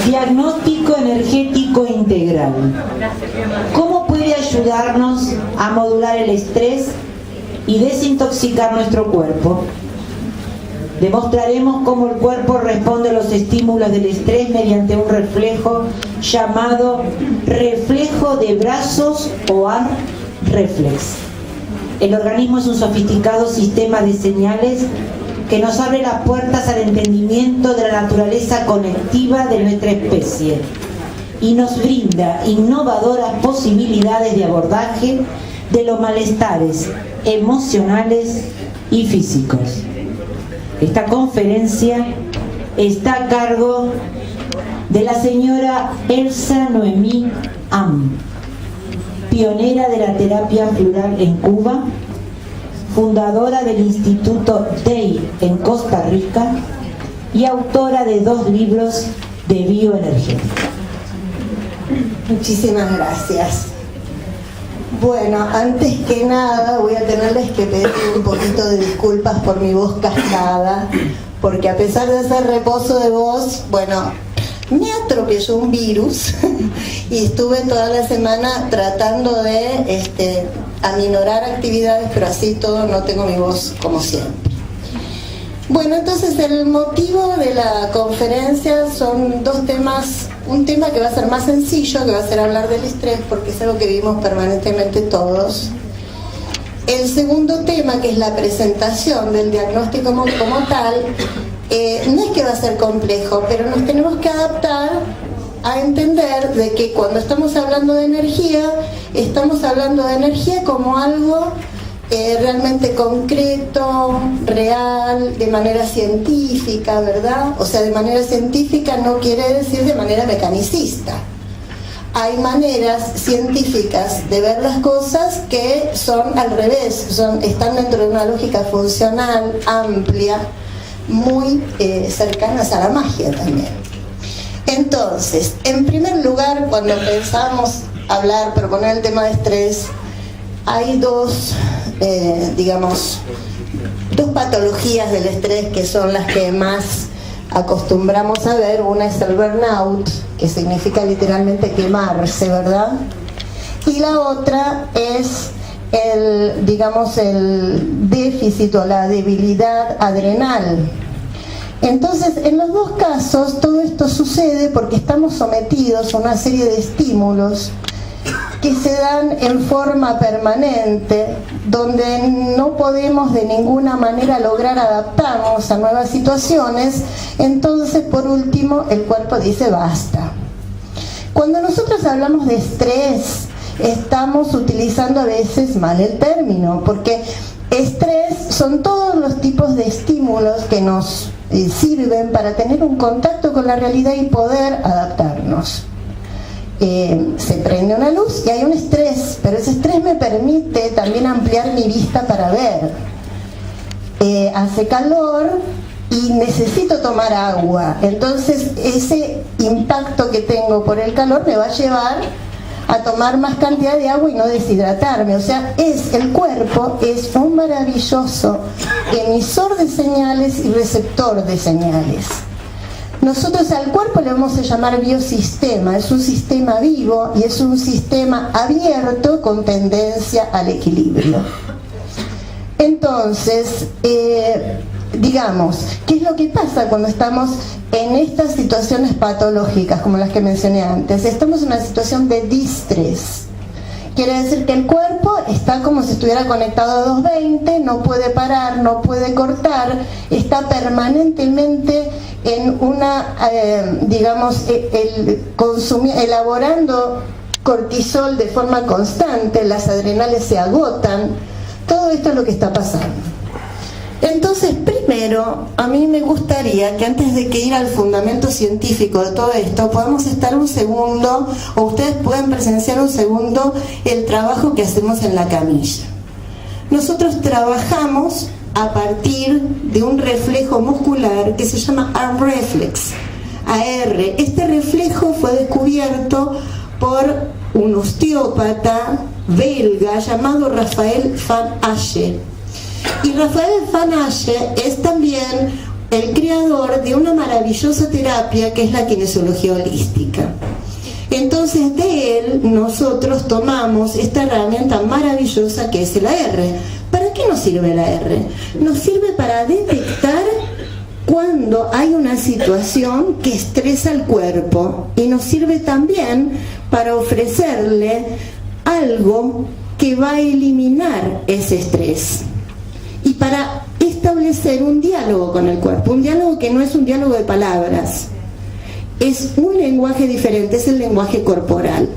Diagnóstico energético integral. ¿Cómo puede ayudarnos a modular el estrés y desintoxicar nuestro cuerpo? Demostraremos cómo el cuerpo responde a los estímulos del estrés mediante un reflejo llamado reflejo de brazos o arm reflex. El organismo es un sofisticado sistema de señales que nos abre las puertas al entendimiento de la naturaleza conectiva de nuestra especie y nos brinda innovadoras posibilidades de abordaje de los malestares emocionales y físicos. Esta conferencia está a cargo de la señora Elsa Noemí Am, pionera de la terapia floral en Cuba, fundadora del Instituto DEI en Costa Rica y autora de 2 libros de bioenergética. Muchísimas gracias. Bueno, antes que nada voy a tenerles que pedir un poquito de disculpas por mi voz cascada, porque a pesar de hacer reposo de voz, bueno, me atropelló un virus y estuve toda la semana tratando de aminorar actividades, pero así todo no tengo mi voz como siempre. Bueno, entonces el motivo de la conferencia son 2 temas. Un tema que va a ser más sencillo, que va a ser hablar del estrés, porque es algo que vivimos permanentemente todos. El segundo tema, que es la presentación del diagnóstico como tal, no es que va a ser complejo, pero nos tenemos que adaptar a entender de que cuando estamos hablando de energía, estamos hablando de energía como algo realmente concreto, real, de manera científica, ¿verdad? O sea, de manera científica no quiere decir de manera mecanicista. Hay maneras científicas de ver las cosas que son al revés, están dentro de una lógica funcional, amplia, muy cercanas a la magia también. Entonces, en primer lugar, cuando pensamos proponer el tema de estrés, hay 2 patologías del estrés que son las que más acostumbramos a ver. Una es el burnout, que significa literalmente quemarse, ¿verdad? Y la otra es el déficit o la debilidad adrenal. Entonces, en los 2 casos, todo esto sucede porque estamos sometidos a una serie de estímulos que se dan en forma permanente, donde no podemos de ninguna manera lograr adaptarnos a nuevas situaciones. Entonces, por último, el cuerpo dice basta. Cuando nosotros hablamos de estrés, estamos utilizando a veces mal el término, porque estrés son todos los tipos de estímulos que nos sirven para tener un contacto con la realidad y poder adaptarnos. Se prende una luz y hay un estrés, pero ese estrés me permite también ampliar mi vista para ver. Hace calor y necesito tomar agua, entonces ese impacto que tengo por el calor me va a llevar a tomar más cantidad de agua y no deshidratarme. O sea, el cuerpo es un maravilloso emisor de señales y receptor de señales. Nosotros al cuerpo le vamos a llamar biosistema, es un sistema vivo y es un sistema abierto con tendencia al equilibrio. Entonces, ¿qué es lo que pasa cuando estamos en estas situaciones patológicas como las que mencioné antes? Estamos en una situación de distrés. Quiere decir que el cuerpo está como si estuviera conectado a 220, no puede parar, no puede cortar, está permanentemente en una, elaborando cortisol de forma constante, las adrenales se agotan. Todo esto es lo que está pasando. Entonces, primero, a mí me gustaría que antes de ir al fundamento científico de todo esto, podamos estar un segundo, o ustedes pueden presenciar un segundo, el trabajo que hacemos en la camilla. Nosotros trabajamos a partir de un reflejo muscular que se llama arm reflex, AR. Este reflejo fue descubierto por un osteópata belga llamado Rafael van Asche. Y Rafael van Asche es también el creador de una maravillosa terapia que es la kinesiología holística. Entonces de él nosotros tomamos esta herramienta maravillosa que es el AR. ¿Para qué nos sirve el AR? Nos sirve para detectar cuando hay una situación que estresa al cuerpo, y nos sirve también para ofrecerle algo que va a eliminar ese estrés y para establecer un diálogo con el cuerpo, un diálogo que no es un diálogo de palabras, es un lenguaje diferente, es el lenguaje corporal.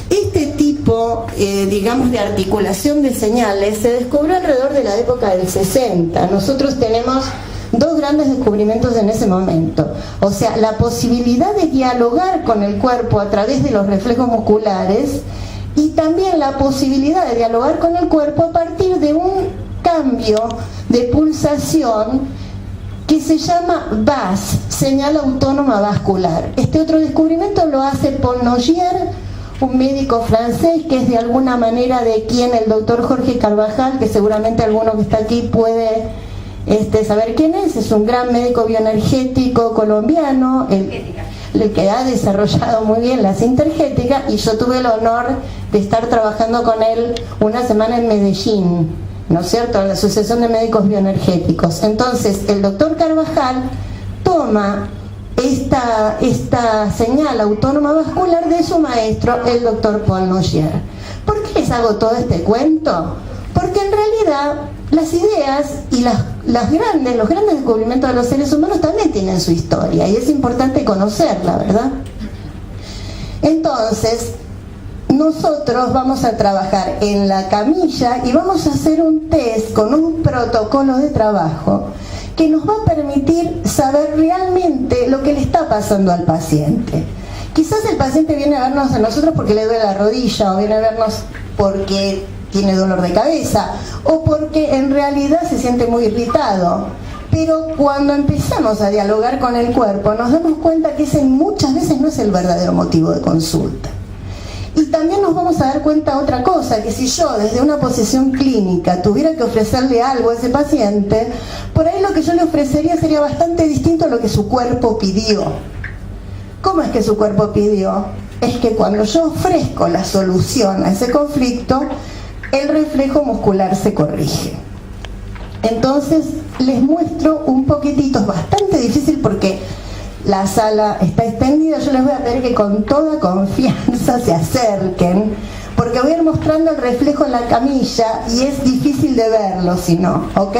Este tipo, digamos, de articulación de señales se descubrió alrededor de la época del 60. Nosotros tenemos dos grandes descubrimientos en ese momento. O sea, la posibilidad de dialogar con el cuerpo a través de los reflejos musculares, y también la posibilidad de dialogar con el cuerpo a partir de un cambio de pulsación que se llama VAS, señal autónoma vascular. Este otro descubrimiento lo hace Paul Nogier, un médico francés que es de alguna manera de quien el doctor Jorge Carvajal, que seguramente alguno que está aquí puede saber quién es un gran médico bioenergético colombiano, el que ha desarrollado muy bien la sintergética, y yo tuve el honor de estar trabajando con él una semana en Medellín, ¿no es cierto?, en la Asociación de Médicos Bioenergéticos. Entonces el doctor Carvajal toma esta señal autónoma vascular de su maestro, el doctor Paul Nogier. ¿Por qué les hago todo este cuento? Porque en realidad las ideas y los grandes descubrimientos de los seres humanos también tienen su historia, y es importante conocerla, ¿verdad? Entonces, nosotros vamos a trabajar en la camilla y vamos a hacer un test con un protocolo de trabajo que nos va a permitir saber realmente lo que le está pasando al paciente. Quizás el paciente viene a vernos a nosotros porque le duele la rodilla, o viene a vernos porque tiene dolor de cabeza, o porque en realidad se siente muy irritado. Pero cuando empezamos a dialogar con el cuerpo, nos damos cuenta que ese muchas veces no es el verdadero motivo de consulta. Y también nos vamos a dar cuenta otra cosa, que si yo desde una posición clínica tuviera que ofrecerle algo a ese paciente, por ahí lo que yo le ofrecería sería bastante distinto a lo que su cuerpo pidió. ¿Cómo es que su cuerpo pidió? Es que cuando yo ofrezco la solución a ese conflicto, el reflejo muscular se corrige. Entonces les muestro un poquitito, es bastante difícil porque la sala está extendida. Yo les voy a pedir que con toda confianza se acerquen, porque voy a ir mostrando el reflejo en la camilla y es difícil de verlo si no, ¿ok?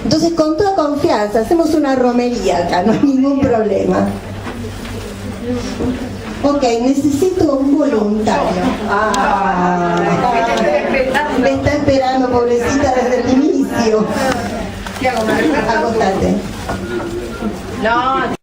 Entonces con toda confianza, hacemos una romería acá, no hay ningún problema. Ok, necesito un voluntario. Me está esperando, pobrecita, desde el inicio. Acostate. No.